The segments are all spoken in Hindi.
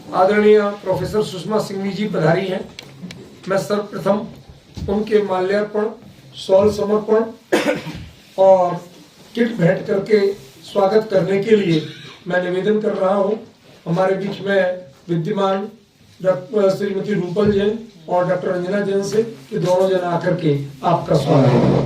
आदरणीय प्रोफेसर सुषमा सिंघवी जी पधारी हैं। मैं सर्वप्रथम उनके माल्यार्पण, शॉल समर्पण और किट भेंट करके स्वागत करने के लिए मैं निवेदन कर रहा हूं। हमारे बीच में विद्यमान श्रीमती रूपल जैन और डॉक्टर रंजना जैन से कि दोनों जन आकर के आपका स्वागत है।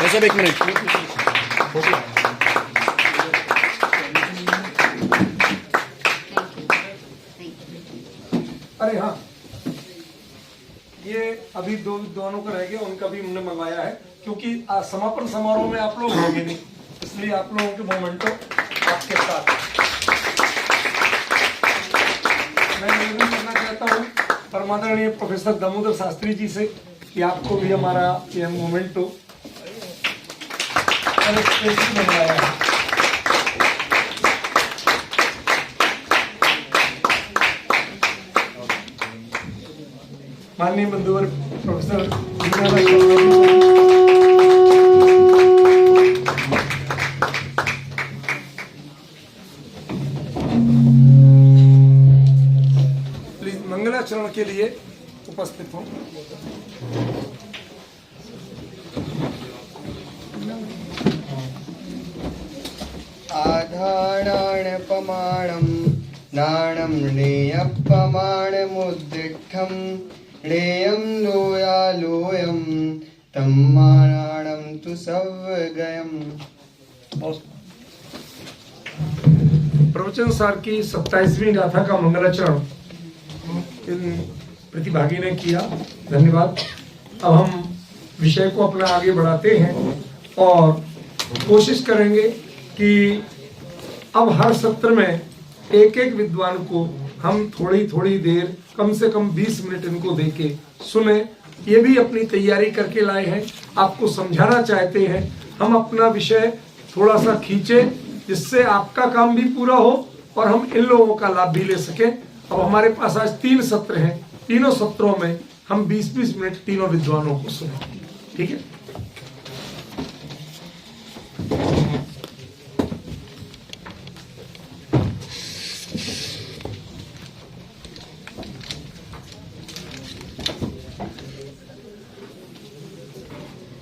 सब एक मिनट। अरे हाँ, ये अभी दोनों का रह गया, उनका भी हमने मंगवाया है क्योंकि समापन समारोह में आप लोग होंगे नहीं, इसलिए आप लोगों के मोमेंटो आपके साथ। मैं निवेदन करना चाहता हूँ परमादरणीय प्रोफेसर दामोदर शास्त्री जी से कि आपको भी हमारा यह मोमेंटो मंगवाया है। माननीय बंधुवर प्रोफेसर प्लीज मंगलाचरण के लिए उपस्थित हो। आधाराणपमाणं नाणं नेयपमाणमुद्दिष्टं णेयं लोयालोयं तम्माणाणं तु सव्यगयम्। प्रवचन सार की 27वीं गाथा का मंगलाचरण इन प्रतिभागी ने किया, धन्यवाद। अब हम विषय को अपना आगे बढ़ाते हैं और कोशिश करेंगे कि अब हर सत्र में एक एक विद्वान को हम थोड़ी थोड़ी देर, कम से कम 20 मिनट इनको देके सुने। ये भी अपनी तैयारी करके लाए हैं, आपको समझाना चाहते हैं। हम अपना विषय थोड़ा सा खींचे जिससे आपका काम भी पूरा हो और हम इन लोगों का लाभ भी ले सकें। अब हमारे पास आज 3 सत्र हैं, तीनों सत्रों में हम 20-20 मिनट तीनों विद्वानों को सुने, ठीक है।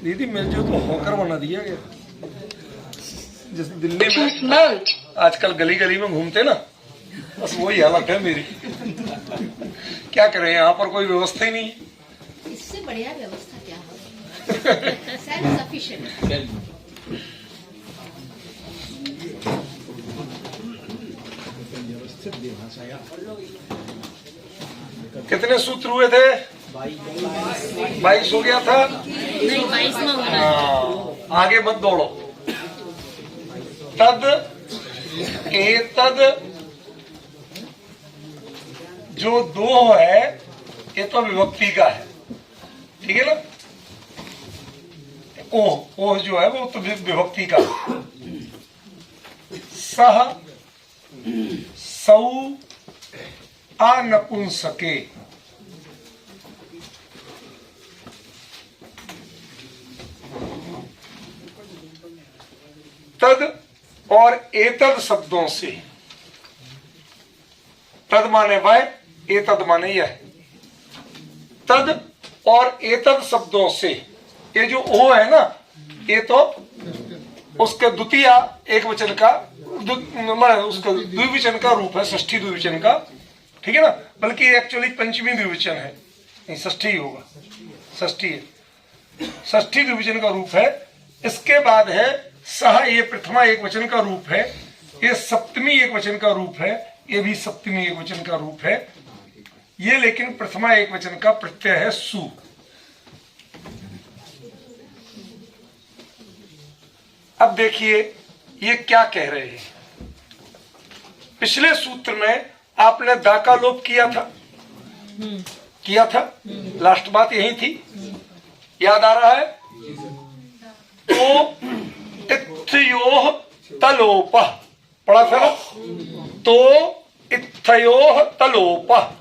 दीदी मिल जो तो होकर बना दिया गया। जिस दिल्ली में आजकल गली गली में घूमते ना, बस वही हालत है मेरी। क्या करें, यहाँ पर कोई व्यवस्था ही नहीं है। इससे बढ़िया व्यवस्था क्या हो, सेल्फ सफिशिएंट। कितने सूत्र हुए थे? 22 हो गया था नहीं, 22 में होना। आगे मत दौड़ो। तद एतद जो 2 है ये तो विभक्ति का है, ठीक है ना। ओह जो है वो तो विभक्ति का। सह सौ अनपुंसके, तद और एतद शब्दों से, तद माने वह, एतद माने यह। तद और एतद शब्दों से, ये जो ओ है ना, ये तो उसके द्वितीय एक वचन का, उसका द्विवचन का रूप है, षष्ठी द्विवचन का, ठीक है ना। बल्कि एक्चुअली पंचमी द्विवचन है, नहीं षष्ठी होगा, षष्ठी है, षष्ठी द्विवचन का रूप है। इसके बाद है सह, ये प्रथमा एक वचन का रूप है, ये सप्तमी एक वचन का रूप है, ये भी सप्तमी एक वचन का रूप है। ये लेकिन प्रथमा एक वचन का प्रत्यय है सु। अब देखिए ये क्या कह रहे हैं। पिछले सूत्र में आपने दा का लोप किया था, लास्ट बात यही थी, याद आ रहा है। तो इत्थयोः तलोपः पढ़ा था ना, तो इत्थयोः तलोपः,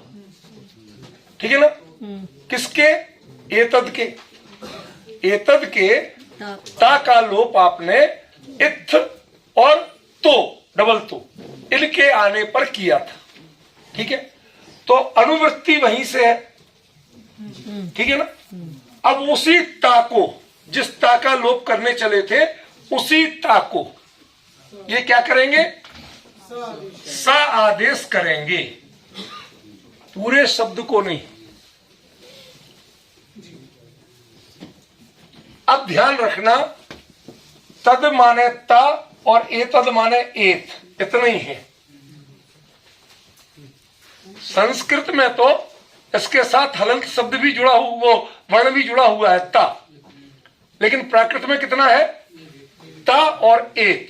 ठीक है ना। किसके? एतद के ता का लोप आपने इत्थ और तो डबल तो इनके आने पर किया था, ठीक है। तो अनुवृत्ति वहीं से है, ठीक है ना। अब उसी ता को, जिस ता का लोप करने चले थे, उसी ता को ये क्या करेंगे? सा आदेश करेंगे, पूरे शब्द को नहीं। अब ध्यान रखना, तद माने ता और एतद माने एत, इतना ही है। संस्कृत में तो इसके साथ हलंत शब्द भी जुड़ा हुआ, वो वर्ण भी जुड़ा हुआ है ता, लेकिन प्राकृत में कितना है? ता और एत,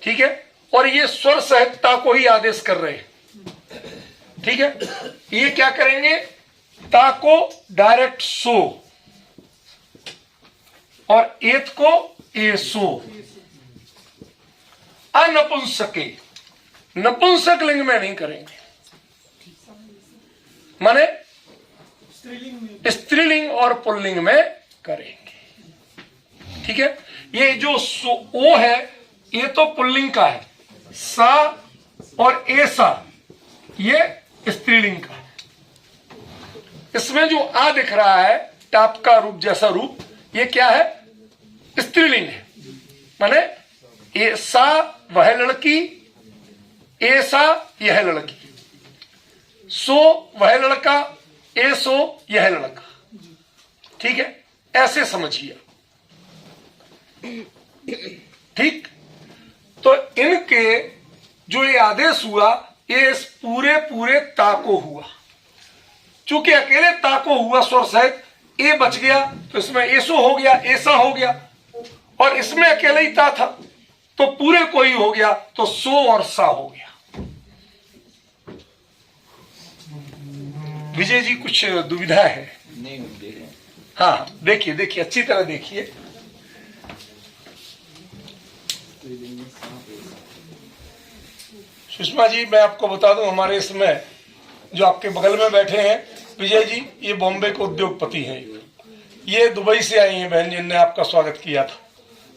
ठीक है। और ये स्वर सहित ता को ही आदेश कर रहे हैं, ठीक है। ये क्या करेंगे? ता को डायरेक्ट सो और एत को एसो। अनपुंसके, नपुंसक लिंग में नहीं करेंगे, माने स्त्रीलिंग और पुल्लिंग में करेंगे, ठीक है। ये जो ओ है ये तो पुल्लिंग का है, सा और ऐसा ये स्त्रीलिंग का है। इसमें जो आ दिख रहा है टाप का रूप जैसा रूप, ये क्या है? स्त्रीलिंग है, माने ऐसा वह लड़की, ऐसा यह लड़की, सो वह लड़का, ऐसो यह लड़का, ठीक है। ऐसे समझिए, ठीक। तो इनके जो ये आदेश हुआ, ये इस पूरे ता को हुआ। चूंकि अकेले ता को हुआ स्वर सहित, ए बच गया तो इसमें ऐसो हो गया, ऐसा हो गया, और इसमें अकेले ही ता था तो पूरे को ही हो गया, तो सो और सा हो गया। विजय जी कुछ दुविधा है? नहीं, हाँ देखिए अच्छी तरह देखिए। सुषमा जी मैं आपको बता दूं, हमारे इसमें जो आपके बगल में बैठे हैं विजय जी, ये बॉम्बे के उद्योगपति हैं, ये दुबई से आई हैं बहन जिनने आपका स्वागत किया था।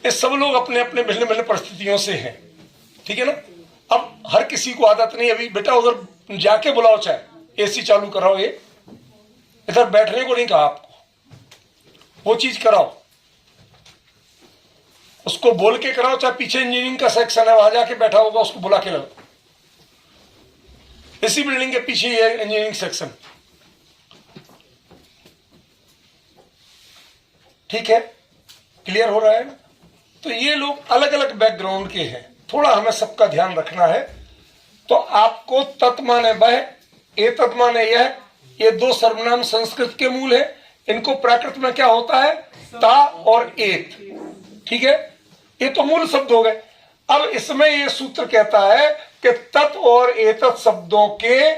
ये सब लोग अपने अपने भिन्न भिन्न परिस्थितियों से हैं, ठीक है ना। अब हर किसी को आदत नहीं, अभी बेटा उधर जाके बुलाओ, चाहे एसी चालू कराओ, ये इधर बैठने को नहीं कहा आपको, वो चीज कराओ, उसको बोल के कराओ, चाहे पीछे इंजीनियरिंग का सेक्शन है वहां जाके बैठा होगा, उसको बुला के लाओ। इसी बिल्डिंग के पीछे है इंजीनियरिंग सेक्शन, ठीक है। क्लियर हो रहा है ना। तो ये लोग अलग अलग बैकग्राउंड के हैं, थोड़ा हमें सबका ध्यान रखना है। तो आपको तत् माने वह, एतत् माने यह, ये दो सर्वनाम संस्कृत के मूल है। इनको प्राकृत में क्या होता है? ता और एत, ठीक है। ये तो मूल शब्द हो गए। अब इसमें ये सूत्र कहता है कि तत् और एतत् शब्दों के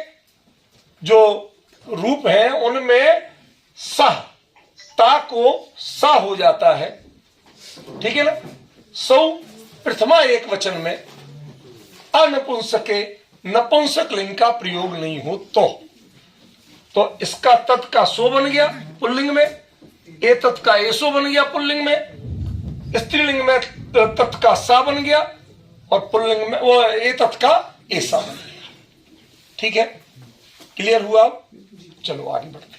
जो रूप हैं उनमें सह, ता को सा हो जाता है, ठीक है ना। सौ प्रथमा एक वचन में अनपुंसके, नपुंसक लिंग का प्रयोग नहीं हो तो इसका तत् का सो बन गया पुल्लिंग में, एतत् का एसो बन गया पुल्लिंग में, स्त्रीलिंग में तत् का सा बन गया और पुल्लिंग में वो एतत् का ऐसा बन गया, ठीक है। क्लियर हुआ? चलो आगे बढ़ते हैं।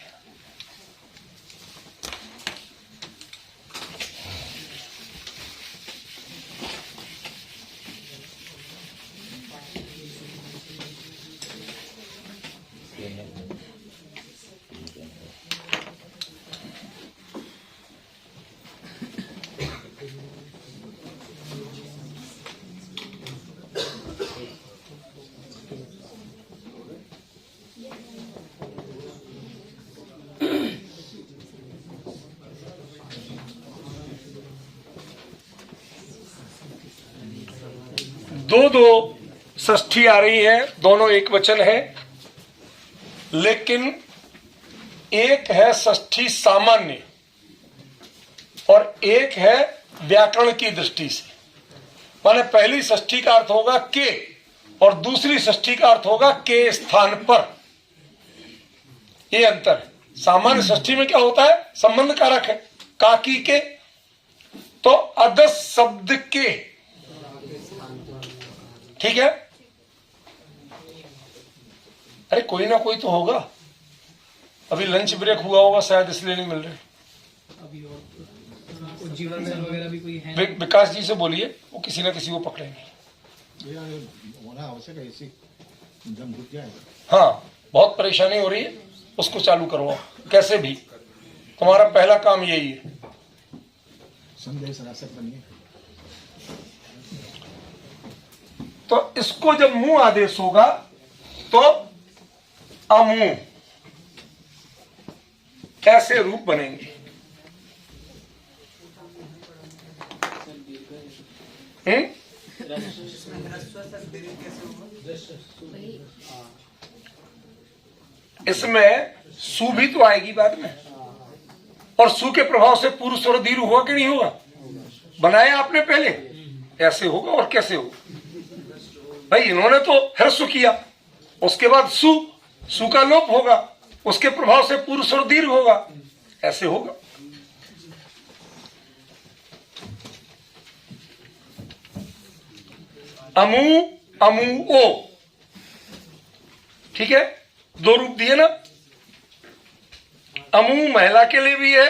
दो दो षष्ठी आ रही है, दोनों एक वचन है, लेकिन एक है षष्ठी सामान्य और एक है व्याकरण की दृष्टि से। माने पहली षष्ठी का अर्थ होगा के और दूसरी षष्ठी का अर्थ होगा के स्थान पर। ये अंतर है। सामान्य षष्ठी में क्या होता है, संबंध कारक है, काकी के, तो अदस शब्द के, ठीक है। अरे कोई ना कोई तो होगा, अभी लंच ब्रेक हुआ होगा शायद, इसलिए नहीं मिल रहे। अभी और जीवन सर वगैरह भी कोई है? विकास जी से बोलिए, वो किसी ना किसी को पकड़ेंगे। होना आवश्यक है, ऐसी दम घुट जाएगा। हाँ, बहुत परेशानी हो रही है, उसको चालू करवाओ कैसे भी। तुम्हारा पहला काम यही है। संदेश राशक बनिए। तो इसको जब मुंह आदेश होगा तो अमु कैसे रूप बनेंगे? इसमें सु भी तो आएगी बाद में, और सु के प्रभाव से पूर्व स्वर दीर्घ हुआ कि नहीं हुआ? बनाया आपने पहले, ऐसे होगा और कैसे होगा भाई? इन्होंने तो ह्रस्व किया, उसके बाद सु का लोप होगा, उसके प्रभाव से पूर्व स्वर दीर्घ होगा, ऐसे होगा। अमु अमु ओ, ठीक है, दो रूप दिए ना। अमु महिला के लिए भी है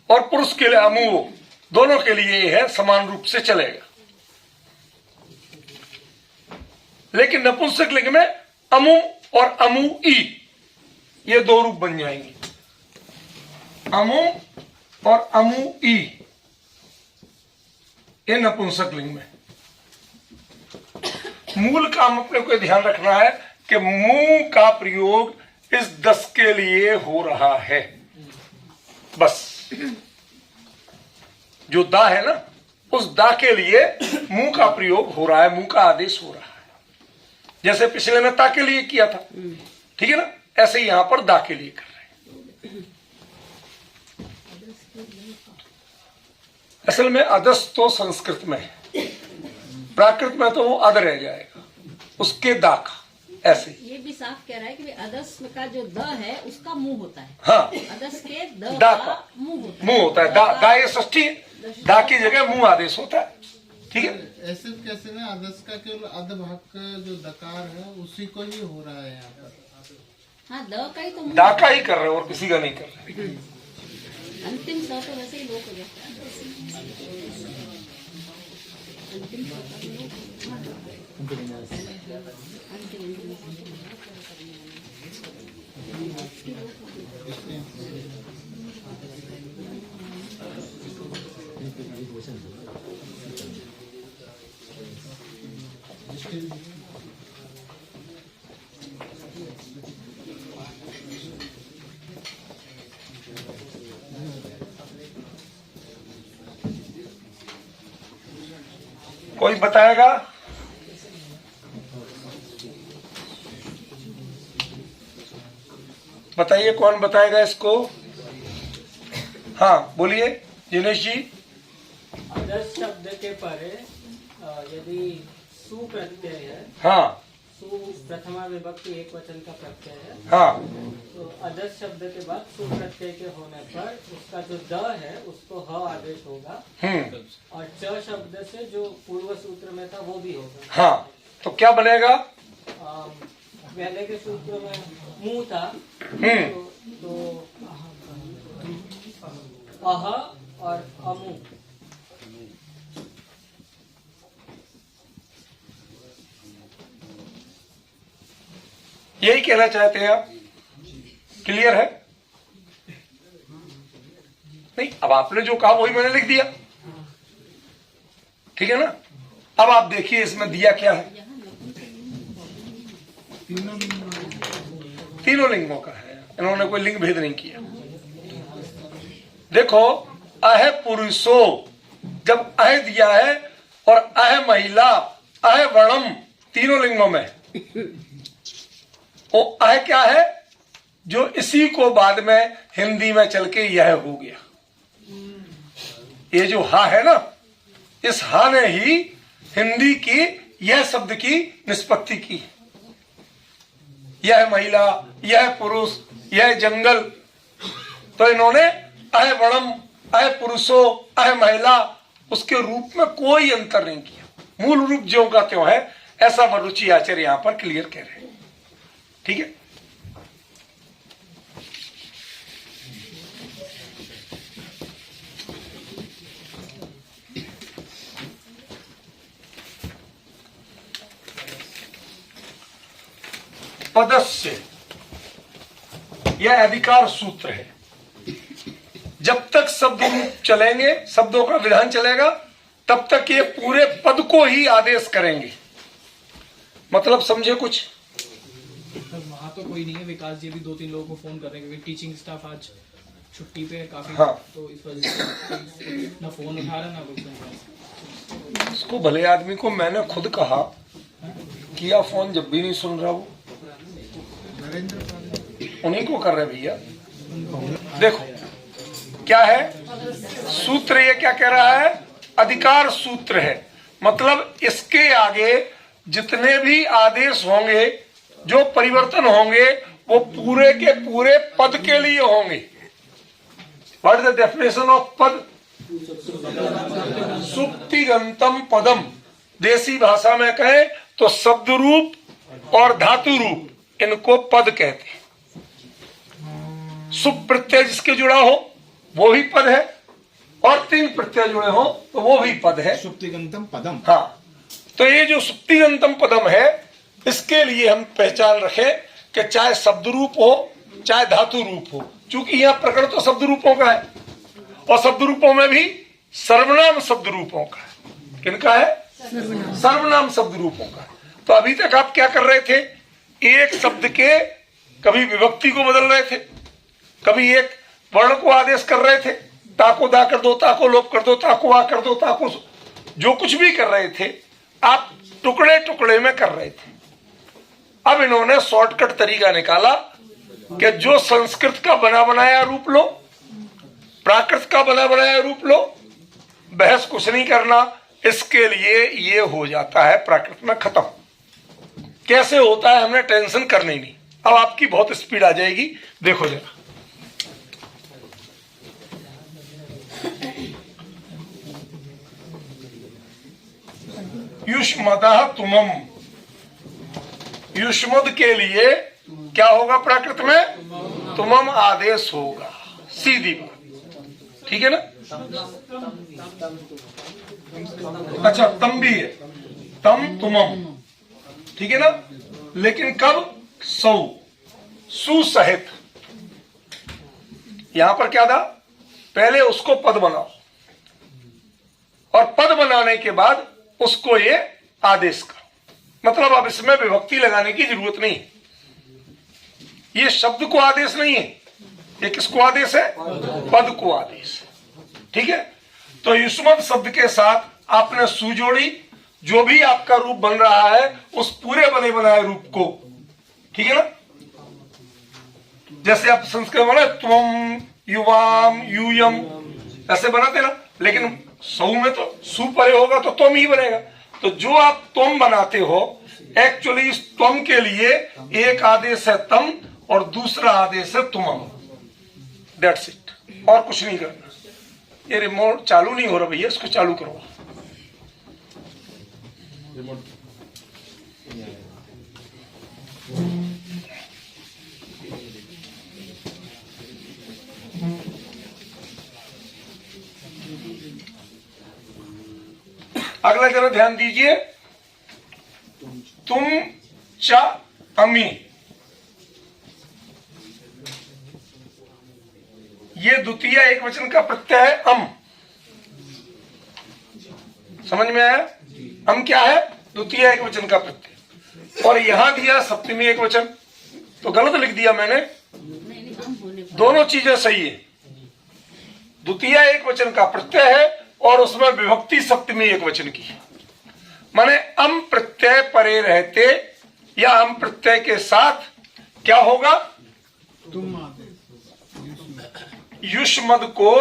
और पुरुष के लिए अमु ओ, दोनों के लिए ये है, समान रूप से चलेगा। लेकिन नपुंसक लिंग में अमु और अमु ई, ये दो रूप बन जाएंगे, अमु और अमु ई, ये नपुंसक लिंग में। मूल काम अपने को ध्यान रखना है कि मुंह का प्रयोग इस 10 के लिए हो रहा है, बस। जो दा है ना, उस दा के लिए मुंह का प्रयोग हो रहा है, मुंह का आदेश हो रहा है। जैसे पिछले में ता के लिए किया था, ठीक है ना, ऐसे ही यहां पर दा के लिए कर रहे हैं। असल में अदस तो संस्कृत में है, प्राकृत में तो वो अद रह जाएगा, उसके दा का, ऐसे। ये भी साफ कह रहा है कि अदस्म का जो द है उसका मुंह होता है। हाँ, अदस के द दा का का मुंह होता है। मुंह होता है। दा ये षष्ठी है, दा की जगह मुंह आदेश होता है, ठीक है। ऐसे कैसे में आदर्श का केवल अध भाग का जो दकार है उसी को ही हो रहा है यहाँ पर। हाँ, द का ही तो मुंह दा का ही कर रहे हो और किसी का नहीं कर रहे। अंतिम स तो वैसे ही लोप हो जाता है। अंतिम स का लोप कोई बताएगा? बताइए, कौन बताएगा इसको? हाँ बोलिए जिनेश जी। अदस शब्द के परे यदि सु प्रत्यय है, हाँ सु प्रथमा विभक्ति एक वचन का प्रत्यय है, हाँ, तो अदस शब्द के बाद सु प्रत्यय के होने पर उसका जो द है उसको ह आदेश होगा, और च शब्द से जो पूर्व सूत्र में था वो भी होगा। हाँ, तो क्या बनेगा? पहले के सूत्र में मुंह था, तो अह और अमु। यही कहना चाहते हैं आप? क्लियर है? नहीं, अब आपने जो कहा वही मैंने लिख दिया, ठीक है ना। अब आप देखिए इसमें दिया क्या है। तीनों लिंगों का है, इन्होंने कोई लिंग भेद नहीं किया। देखो, अह पुरुषो, जब अह दिया है और अह महिला, अय वर्णम तीनों लिंगों में वो अय क्या है, जो इसी को बाद में हिंदी में चल के यह हो गया। ये जो हा है ना, इस हा ने ही हिंदी की यह शब्द की निष्पत्ति की। यह महिला, यह पुरुष, यह जंगल, तो इन्होंने अय वर्णम, अय पुरुषो, अय महिला, उसके रूप में कोई अंतर नहीं किया। मूल रूप ज्यों का त्यों है, ऐसा वरुचि आचार्य यहां पर क्लियर कह रहे हैं। ठीक है। पदस्य, यह अधिकार सूत्र है। जब तक शब्द रूप चलेंगे, शब्दों का विधान चलेगा, तब तक ये पूरे पद को ही आदेश करेंगे। मतलब समझे कुछ? वहाँ तो कोई नहीं है, विकास जी भी 2-3 लोगों को फोन कर रहे हैं क्योंकि टीचिंग स्टाफ आज छुट्टी पे है काफी। हाँ। तो इस वजह से ना फोन उठा रहा ना कुछ सुन रहा। इसको भले आदमी को मैंने खुद कहा किया फोन, जब भी नहीं सुन रहा वो उन्हीं को कर रहे भैया। देखो क्या है सूत्र, ये क्या कह रहा है, अधिकार सूत्र है। मतलब इसके आगे जितने भी आदेश होंगे, जो परिवर्तन होंगे, वो पूरे के पूरे पद के लिए होंगे। What is the definition of पद? सुप्तिगंतम पदम। देसी भाषा में कहें तो शब्द रूप और धातु रूप, इनको पद कहते हैं। सुप प्रत्यय जिसके जुड़ा हो वो भी पद है, और 3 प्रत्यय जुड़े हो तो वो भी पद है। सुप्तिगंतम पदम। हाँ, तो ये जो सुप्तिगंतम पदम है, इसके लिए हम पहचान रखें कि चाहे शब्द रूप हो चाहे धातु रूप हो, क्योंकि यहाँ प्रकरण तो शब्द रूपों का है, और शब्द रूपों में भी सर्वनाम शब्द रूपों का है। किनका है? सर्वनाम शब्द रूपों का। तो अभी तक आप क्या कर रहे थे, एक शब्द के कभी विभक्ति को बदल रहे थे, कभी एक वर्ण को आदेश कर रहे थे, ताको दा कर दो, ताको लोप कर दो, ताको आ कर दो, ताको, जो कुछ भी कर रहे थे आप टुकड़े टुकड़े में कर रहे थे। अब इन्होंने शॉर्टकट तरीका निकाला कि जो संस्कृत का बना बनाया रूप लो, प्राकृत का बना बनाया रूप लो, बहस कुछ नहीं करना, इसके लिए ये हो जाता है प्राकृत में खत्म। कैसे होता है हमने टेंशन करनी नहीं। अब आपकी बहुत स्पीड आ जाएगी, देखो जरा। युष्मदः तुमम, युष्मद के लिए क्या होगा प्राकृत में? तुमम आदेश होगा, सीधी बात। ठीक है ना? अच्छा, तम भी है, तम तुमम, ठीक है ना? लेकिन कब? सौ, सुसहित। यहां पर क्या था, पहले उसको पद बनाओ, और पद बनाने के बाद उसको ये आदेश करो। मतलब अब इसमें विभक्ति लगाने की जरूरत नहीं है। ये शब्द को आदेश नहीं है, ये किसको आदेश है? पद को आदेश है। ठीक है? तो युष्मद शब्द के साथ आपने सु जोड़ी, जो भी आपका रूप बन रहा है उस पूरे बने बनाए रूप को। ठीक है ना? जैसे आप संस्कृत में तुम, युवाम, यूयम ऐसे बनाते ना, लेकिन सौ में तो सु परे होगा तो तुम ही बनेगा। तो जो आप तुम बनाते हो, एक्चुअली इस तुम के लिए एक आदेश है तम और दूसरा आदेश है तुमम। दैट्स इट, और कुछ नहीं करना। ये रिमोट चालू नहीं हो रहा भैया, इसको चालू करो। अगला जरा ध्यान दीजिए, तुम चा अमी, ये द्वितीय एक वचन का प्रत्यय है अम। समझ में आया? अम क्या है? द्वितीय एक वचन का प्रत्यय। और यहां दिया सप्तमी एक वचन, तो गलत लिख दिया मैंने। दोनों चीजें सही है। द्वितीय एक वचन का प्रत्यय है और उसमें विभक्ति सप्तमी एक वचन की है। माने अम प्रत्यय परे रहते या अम प्रत्यय के साथ क्या होगा? तुम आदेश युष्मद को,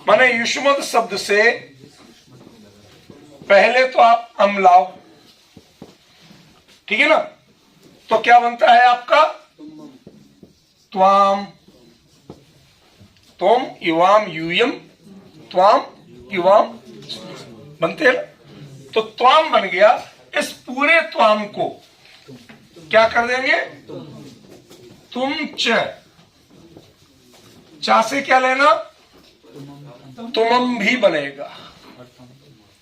माने युष्मद शब्द से पहले तो आप अम लाओ, ठीक है ना? तो क्या बनता है आपका? त्वाम, तुम युवाम यूयम, त्वाम युवाम बनते हैं ना? तो त्वाम बन गया। इस पूरे त्वाम को क्या कर देंगे? तुम चा से क्या लेना? तुमम भी बनेगा,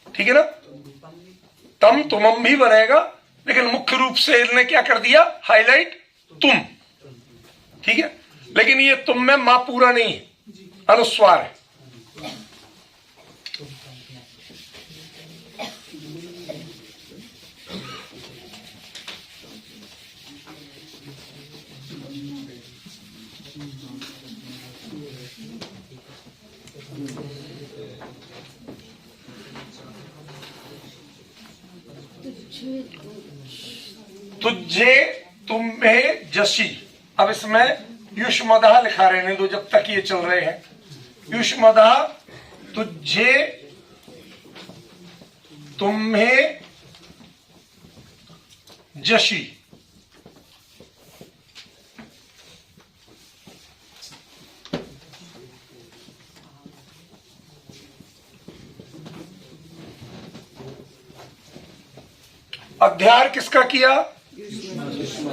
ठीक है ना? तम तुमम भी बनेगा, लेकिन मुख्य रूप से इन्होंने क्या कर दिया? हाईलाइट तुम, ठीक है? लेकिन ये तुम में मां पूरा नहीं है, अनुस्वार है। तुझे, तुम्हें, जशी। अब इसमें युष्मदः लिखा रहने दो जब तक ये चल रहे हैं। युष्मदः, तुझे, तुम्हें, जशी। अध्यार किसका किया?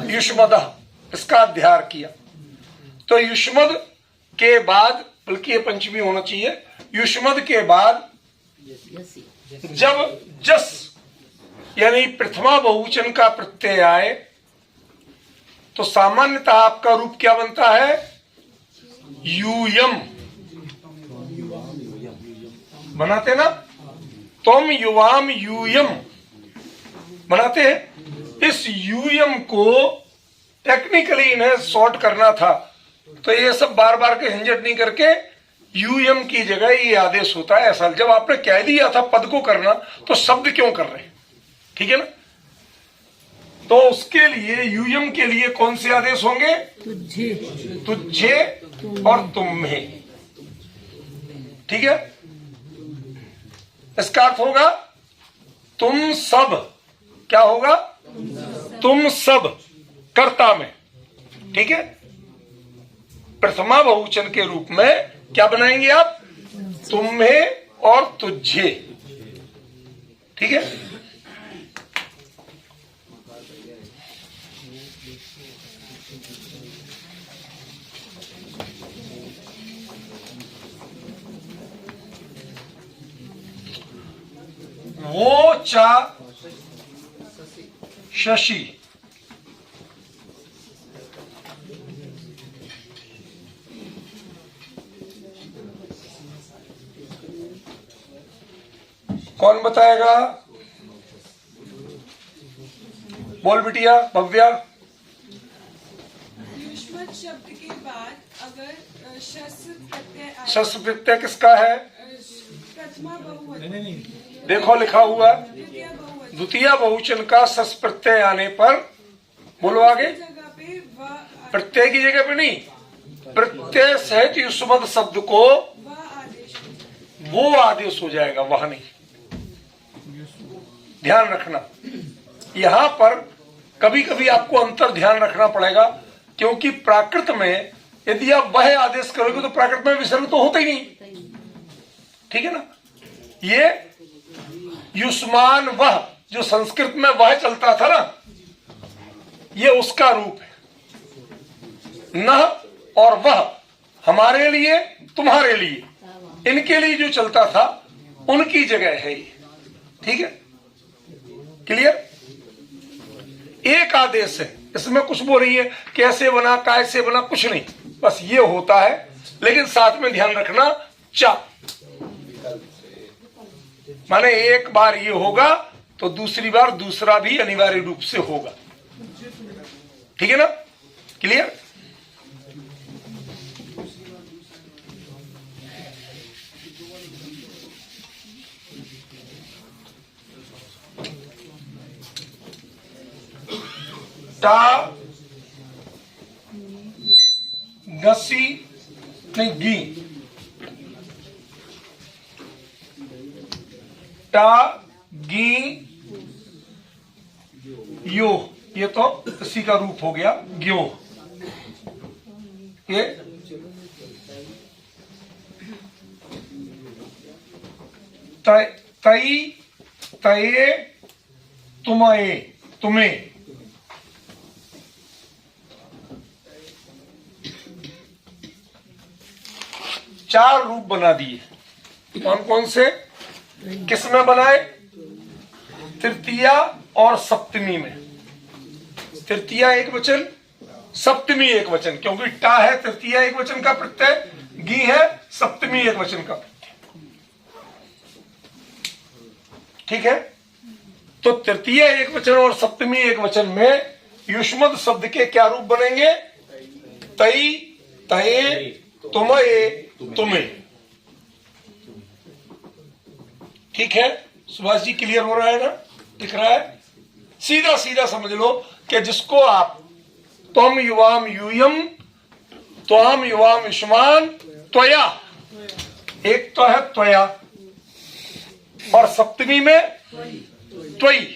युष्मदः, इसका अध्यार किया। तो युष्मद के बाद, बल्कि ये पंचमी होना चाहिए, युष्मद के बाद जब जस यानी प्रथमा बहुवचन का प्रत्यय आए तो सामान्यतः आपका रूप क्या बनता है? यूयम बनाते ना? तुम युवाम यूयम बनाते हैं। इस यूयम को टेक्निकली इन्हें सॉर्ट करना था, तो ये सब बार बार के झंझट नहीं करके यूएम की जगह ये आदेश होता है ऐसा। जब आपने कह दिया था पद को करना, तो शब्द क्यों कर रहे हैं? ठीक है ना? तो उसके लिए यूएम के लिए कौन से आदेश होंगे? तुझे और तुम्हें, ठीक है? इसका अर्थ होगा तुम सब, क्या होगा? तुम सब कर्ता में, ठीक है? प्रथमा बहुवचन के रूप में क्या बनाएंगे आप? तुम्हें और तुझे, ठीक है? वो चा शशि, कौन बताएगा? बोल बिटिया भव्या। युष्मद शब्द के बाद अगर शस्त्र प्रत्यय आए, शस्त्र प्रत्यय किसका है? प्रथमा बहुवचन, देखो लिखा हुआ द्वितीय बहुवचन, द्वितीय बहुवचन का शस्त्र प्रत्यय आने पर, बोलो आगे। जगह पे व प्रत्यय की जगह पे नहीं, प्रत्यय सहित युष्मद शब्द को आदेश, वो आदेश हो जाएगा, वह नहीं। ध्यान रखना, यहां पर कभी कभी आपको अंतर ध्यान रखना पड़ेगा, क्योंकि प्राकृत में यदि आप वह आदेश करोगे तो प्राकृत में विसर्ग तो होता ही नहीं, ठीक है ना? ये युष्मान वह, जो संस्कृत में वह चलता था ना, ये उसका रूप है। न और वह हमारे लिए, तुम्हारे लिए, इनके लिए जो चलता था उनकी जगह है ये, ठीक है? क्लियर? एक आदेश है, इसमें कुछ वो नहीं है कैसे बना कैसे बना, कुछ नहीं, बस ये होता है। लेकिन साथ में ध्यान रखना, चा माने एक बार ये होगा तो दूसरी बार दूसरा भी अनिवार्य रूप से होगा, ठीक है ना? क्लियर? टा गसी नहीं गी, टा गी यो, ये तो इसी का रूप हो गया ग्यो। ये तई तये तुम्हें तुम्हें, चार रूप बना दिए। कौन कौन से, किसमें बनाए? तृतीया और सप्तमी में। तृतीया एक वचन, सप्तमी एक वचन, क्योंकि टा है तृतीया एक वचन का प्रत्यय, गी है सप्तमी एक वचन का प्रत्यय। ठीक है, तो तृतीया एक वचन और सप्तमी एक वचन में युष्मद शब्द के क्या रूप बनेंगे? तई तये तुम्हें तुम्हें। ठीक है, सुभाष जी क्लियर हो रहा है ना, दिख रहा है? सीधा सीधा समझ लो कि जिसको आप त्वम युवाम यूयम, त्वाम युवाम युष्मान, त्वया, एक तो है त्वया और सप्तमी में त्वयि,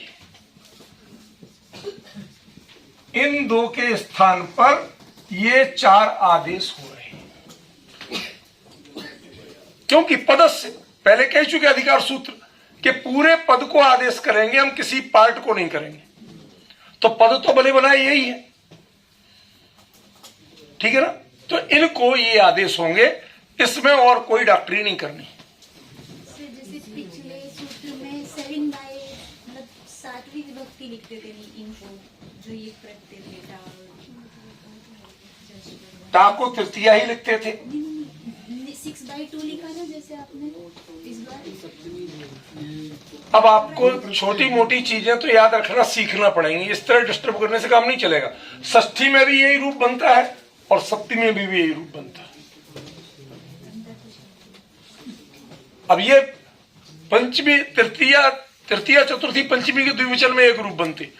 इन दो के स्थान पर ये चार आदेश हो रहे हैं। क्योंकि पदस्य पहले कह चुके अधिकार सूत्र कि पूरे पद को आदेश करेंगे, हम किसी पार्ट को नहीं करेंगे। तो पद तो बने बनाए यही है, ठीक है ना? तो इनको ये आदेश होंगे, इसमें और कोई डॉक्टरी नहीं करनी। जैसे पिछले सूत्र में 7 बाय मतलब 7वीं विभक्ति लिखते थे इनको, जो ये प्रत्यय थे टा को तृतीया ही लिखते थे। 6/2 लिखा था जैसे आपने इस बार। अब आपको छोटी मोटी चीजें तो याद रखना सीखना पड़ेंगी, इस तरह डिस्टर्ब करने से काम नहीं चलेगा। षष्ठी में भी यही रूप बनता है और सप्तमी में भी यही रूप बनता है। अब ये पंचमी तृतीया चतुर्थी पंचमी के द्विवचन में एक रूप बनते,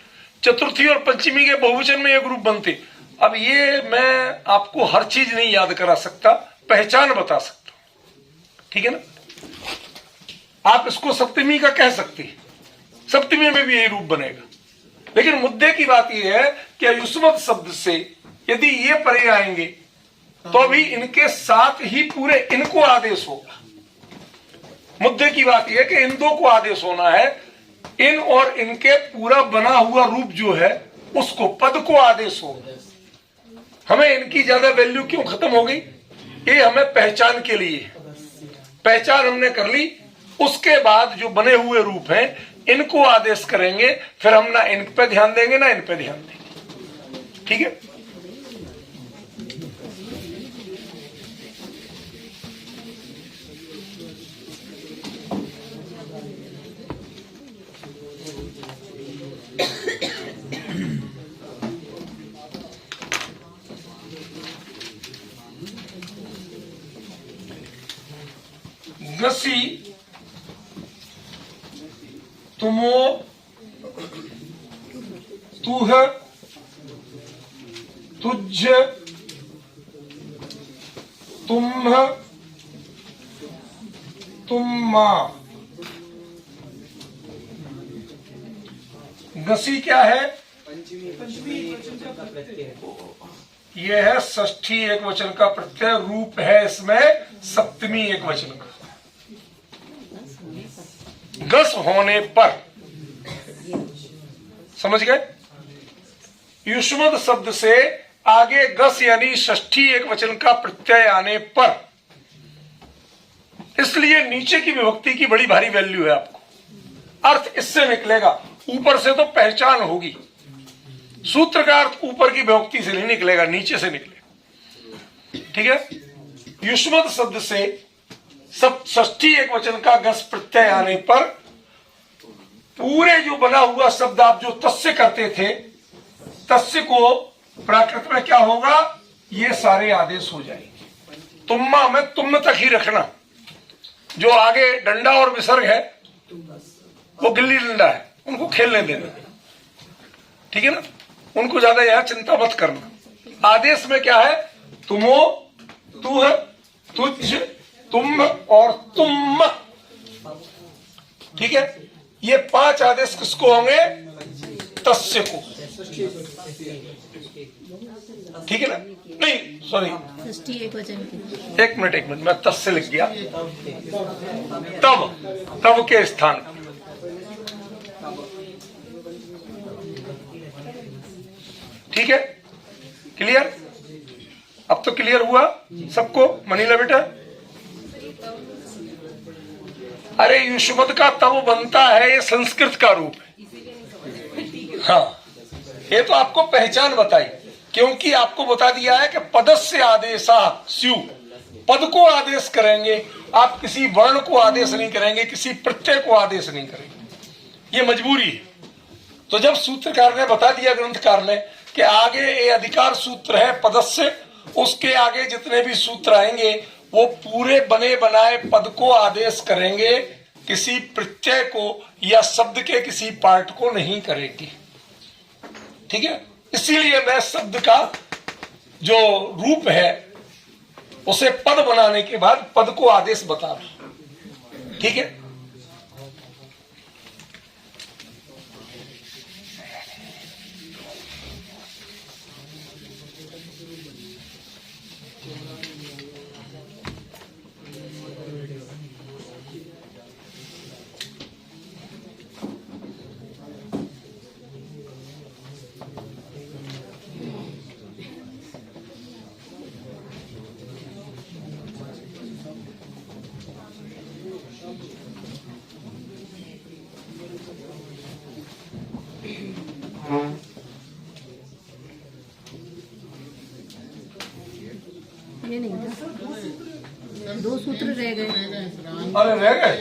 चतुर्थी और पंचमी के बहुवचन में एक रूप बनते। अब ये मैं आपको हर चीज नहीं याद करा सकता, पहचान बता सकता हूं, ठीक है ना? आप इसको सप्तमी का कह सकते हैं, सप्तमी में भी यही रूप बनेगा। लेकिन मुद्दे की बात यह है कि युष्मद शब्द से यदि ये परे आएंगे तो भी इनके साथ ही पूरे इनको आदेश होगा। मुद्दे की बात यह है कि इन दो को आदेश होना है, इन और इनके पूरा बना हुआ रूप जो है उसको पद को आदेश होगा। हमें इनकी ज्यादा वैल्यू क्यों खत्म हो गई? ये हमें पहचान के लिए, पहचान हमने कर ली, उसके बाद जो बने हुए रूप हैं इनको आदेश करेंगे, फिर हम ना इन पे ध्यान देंगे ना इन पे ध्यान देंगे, ठीक है? गसी तुमो तुह तुझ तुम तुम्मा। गसी क्या है? यह है षष्ठी एक वचन का प्रत्यय, रूप है इसमें सप्तमी एक वचन का। गस होने पर, समझ गए? युष्मद शब्द से आगे गस यानी षष्ठी एक वचन का प्रत्यय आने पर, इसलिए नीचे की विभक्ति की बड़ी भारी वैल्यू है आपको। अर्थ इससे निकलेगा, ऊपर से तो पहचान होगी। सूत्र का अर्थ ऊपर की विभक्ति से नहीं निकलेगा, नीचे से निकलेगा, ठीक है? युष्मद शब्द से सब षष्ठी एक वचन का गस प्रत्यय आने पर पूरे जो बना हुआ शब्द आप जो तस्य करते थे, तस्य को प्राकृत में क्या होगा? ये सारे आदेश हो जाएंगे। तुम्मा में तुम तक ही रखना, जो आगे डंडा और विसर्ग है वो गिल्ली डंडा है, उनको खेलने देना, ठीक है ना? उनको ज्यादा यहाँ चिंता मत करना। आदेश में क्या है? तुमो, तुह, तुझ, तुम और तुम। ठीक है, ये 5 आदेश किसको होंगे? तस्य को। ठीक है ना? नहीं सॉरी, एक मिनट मैं तस्य लिख गया। तब के स्थान। ठीक है, क्लियर? अब तो क्लियर हुआ सबको? मनीला बेटा, अरे युष्मद का तब बनता है, ये संस्कृत का रूप है। हाँ, ये तो आपको पहचान बताई, क्योंकि आपको बता दिया है कि पदस्य आदेशा स्यु, पद को आदेश करेंगे आप, किसी वर्ण को आदेश नहीं करेंगे, किसी प्रत्यय को आदेश नहीं करेंगे, ये मजबूरी है। तो जब सूत्रकार ने बता दिया, ग्रंथकार ने, कि आगे ये अधिकार सूत्र है पदस्य, उसके आगे जितने भी सूत्र आएंगे वो पूरे बने बनाए पद को आदेश करेंगे, किसी प्रत्यय को या शब्द के किसी पार्ट को नहीं करेंगे। ठीक है, इसीलिए मैं शब्द का जो रूप है उसे पद बनाने के बाद पद को आदेश बता रहा हूं। ठीक है, ये नहीं था, 2 सूत्र रह गए। अरे रह गए,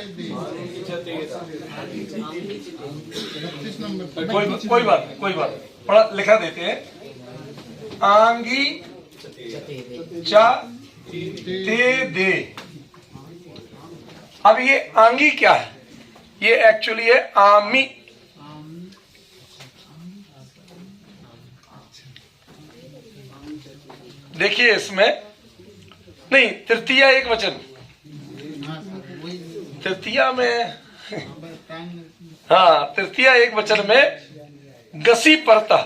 कोई बात नहीं, पढ़ा लिखा देते हैं। आंगी चा ते दे। अब ये आंगी क्या है? ये एक्चुअली है आमी। देखिए इसमें नहीं, तृतीया एक वचन, तृतीया में हाँ, तृतीया एक वचन में गसी परता।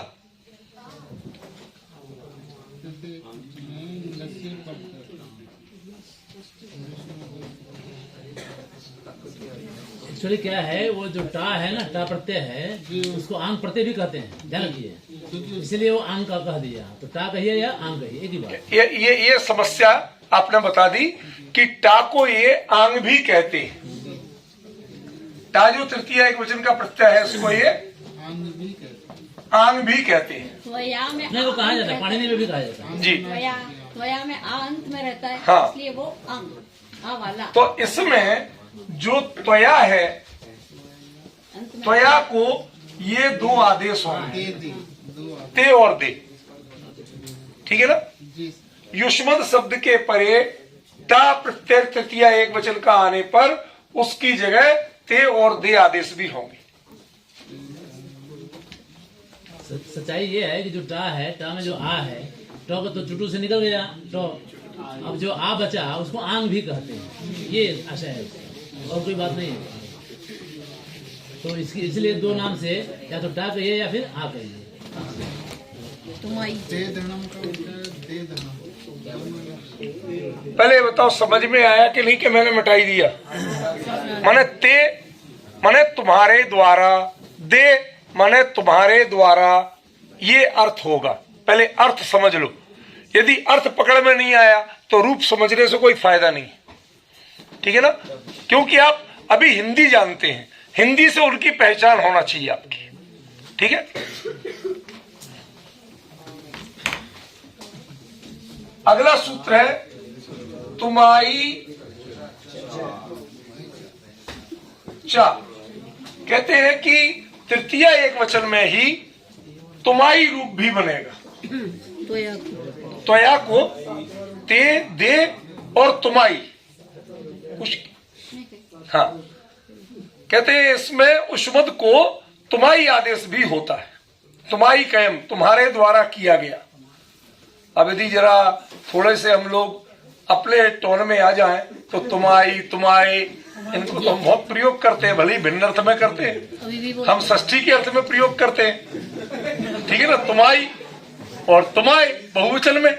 एक्चुअली क्या है, वो जो टा है ना, टा प्रत्यय है, उसको आंग प्रत्यय भी कहते हैं, ध्यान रखिए, इसलिए वो आंग का कह दिया। तो टा कहिए या आंग कहिए, एक ही बात। ये समस्या आपने बता दी कि टा को ये आंग भी कहते हैं। टा जो तृतीय एक वचन का प्रत्यय है उसको ये आंग भी कहते हैं। नहीं, वो कहा जाता है, पाणिनि में भी कहा जाता है जी। त्वया में आ अंत में रहता है, हाँ, इसलिए वो अंग आ वाला। तो इसमें जो त्वया है, त्वया को ये 2 आदेश होंगे, ते और दे। ठीक है ना? युष्मद शब्द के परे टा प्रत्यय तृतीया एक वचन का आने पर उसकी जगह ते और दे आदेश भी होंगे। सच्चाई ये है कि जो टा है, टा में जो आ है, टो को तो चुटू से निकल गया टो, अब जो आ बचा उसको आंग भी कहते हैं, ये आशय है, और कोई बात नहीं है। तो इसलिए 2 नाम से या तो टा कहिए या फिर आ कहिए। पहले बताओ समझ में आया कि नहीं कि मैंने मिटाई दिया? माने ते माने तुम्हारे द्वारा, दे माने तुम्हारे द्वारा, ये अर्थ होगा। पहले अर्थ समझ लो, यदि अर्थ पकड़ में नहीं आया तो रूप समझने से कोई फायदा नहीं। ठीक है ना? क्योंकि आप अभी हिंदी जानते हैं, हिंदी से उनकी पहचान होना चाहिए आपकी। ठीक है? अगला सूत्र है तुम्हारी चा। कहते हैं कि तृतीया एक वचन में ही तुम्हारी रूप भी बनेगा। त्वया को ते, दे और तुम्हारी कुछ, हाँ, कहते हैं इसमें उष्मद को तुम्हारी आदेश भी होता है। तुम्हारी कायम, तुम्हारे द्वारा किया गया। अब यदि जरा थोड़े से हम लोग अपने टोन में आ जाएं तो तुम्हारी, तुम्हारे, इनको तो हम बहुत प्रयोग करते हैं, भले ही भिन्न अर्थ में करते हैं, हम षष्ठी के अर्थ में प्रयोग करते हैं, ठीक है ना। तुम्हारी और तुम्हारे बहुवचन में,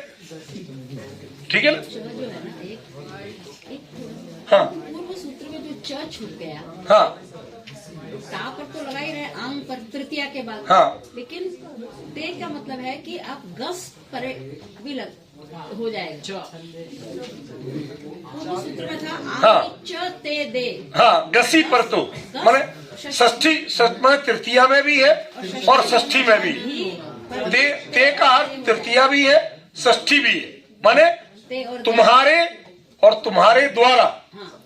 ठीक है ना। हाँ पूर्व सूत्र में जो च छूट गया, हाँ ता पर तो लगा ही रहे, आंग पर तृतीया के बाद, हाँ। लेकिन ते का मतलब है कि आप गस पर भी लग हो जाएगा। पूर्व सूत्र में था हाँ। आंग च ते दे, हाँ, गसी पर तो माने षष्ठी, माने तृतीया में भी है और षष्ठी में भी। ते का अर्थ तृतीया भी है, षष्ठी भी है, माने ते और तुम्हारे और तुम्हारे द्वारा,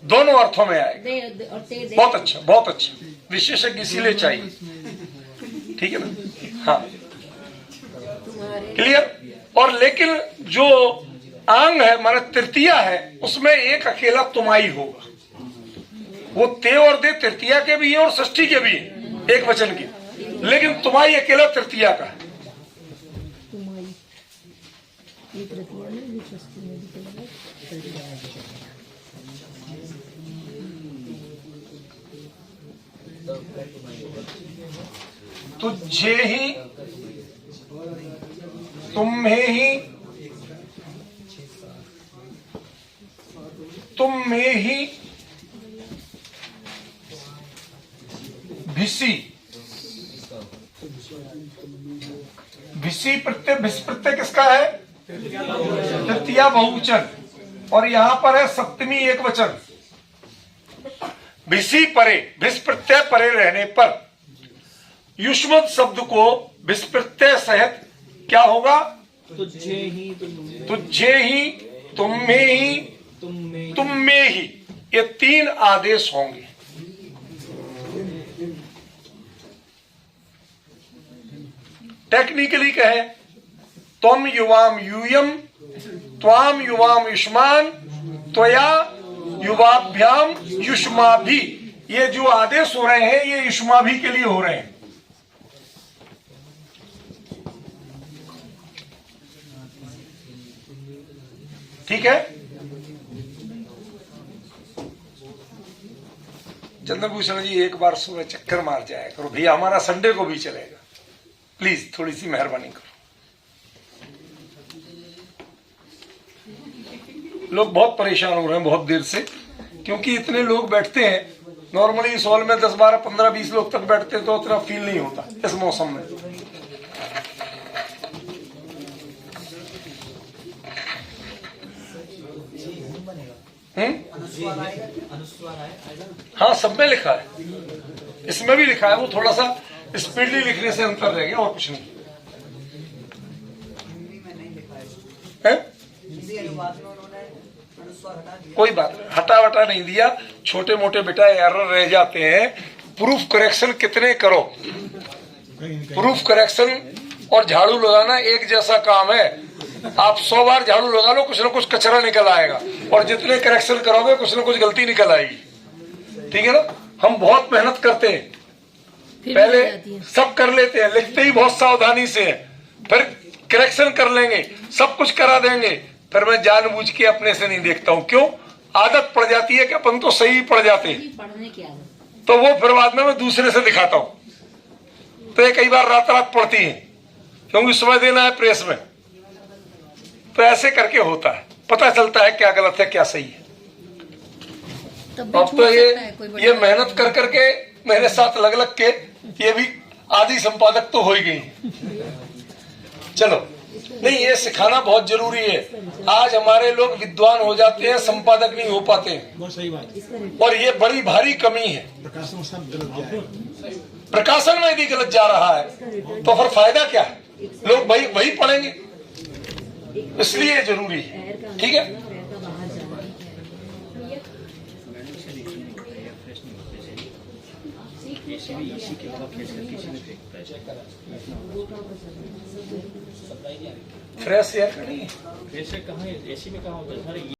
दोनों अर्थों में आएगा। दे और ते दे। बहुत अच्छा, बहुत अच्छा, विशेषज्ञ इसीलिए चाहिए, ठीक है ना। हाँ, क्लियर। और लेकिन जो आंग है माने तृतीया है, उसमें एक अकेला तुम्हारी होगा। वो ते और दे तृतीया के भी है और षष्ठी के भी है, एक वचन की, लेकिन तुम्हारी अकेला तृतीया का है। तुझे ही, तुम्हें ही, तुम में ही, भिसी, भिसी प्रत्यय, भिस प्रत्यय किसका है? तृतीया बहुवचन, और यहां पर है सप्तमी एक वचन। भिसी परे, भिस प्रत्यय परे रहने पर युष्मत शब्द को भिस प्रत्यय सहित क्या होगा? तुझे ही, तुझे ही, तुम्हें ही, तुम में ही, ये तीन आदेश होंगे। टेक्निकली कहे, त्वम युवाम यूयम, त्वाम युवाम युष्मान, त्वया युवाभ्याम युष्माभि, ये जो आदेश हो रहे हैं ये युष्माभि के लिए हो रहे हैं। ठीक है। चंद्रभूषण जी एक बार सुबह चक्कर मार जाया करो भैया, हमारा संडे को भी चलेगा, प्लीज थोड़ी सी मेहरबानी करो। लोग बहुत परेशान हो रहे हैं बहुत देर से, क्योंकि इतने लोग बैठते हैं। नॉर्मली इस हॉल में 10, 12, 15, 20 लोग तक बैठते तो उतना फील नहीं होता इस मौसम में। हाँ, सब में लिखा है, इसमें भी लिखा है, वो थोड़ा सा स्पीडली लिखने से अंतर रह गया और कुछ नहीं है। कोई बात नहीं, हटा वटा नहीं दिया, छोटे मोटे बेटा एरर रह जाते हैं। प्रूफ करेक्शन कितने करो, प्रूफ करेक्शन और झाड़ू लगाना एक जैसा काम है। आप 100 बार झाड़ू लगा लो, कुछ ना कुछ कचरा निकल आएगा, और जितने करेक्शन करोगे कुछ ना कुछ गलती निकल आएगी, ठीक है ना। हम बहुत मेहनत करते हैं, पहले सब कर लेते हैं, लिखते ही बहुत सावधानी से है, फिर करेक्शन कर लेंगे, सब कुछ करा देंगे, फिर मैं जानबूझ के अपने से नहीं देखता हूँ। क्यों? आदत पड़ जाती है कि अपन तो सही पढ़ जाते हैं, पढ़ने की आदत, तो वो फिर बाद में मैं दूसरे से दिखाता हूँ। तो ये कई बार रात रात पढ़ती है, क्योंकि समय देना है प्रेस में, तो ऐसे करके होता है, पता चलता है क्या गलत है क्या सही है। अब तो ये मेहनत कर करके मेरे साथ लग लग के ये भी आधी संपादक तो हो ही गई। चलो, नहीं, ये सिखाना बहुत जरूरी है। आज हमारे लोग विद्वान हो जाते हैं, संपादक नहीं हो पाते हैं, बहुत सही बात है। और ये बड़ी भारी कमी है। प्रकाशन सब गलत जाए, प्रकाशन में यदि गलत जा रहा है तो फिर फायदा क्या है? लोग वही पढ़ेंगे, इसलिए जरूरी है। ठीक है। फ्रेश एयर नहीं है, ऐसे कहाँ, एसी में कहाँ होता है?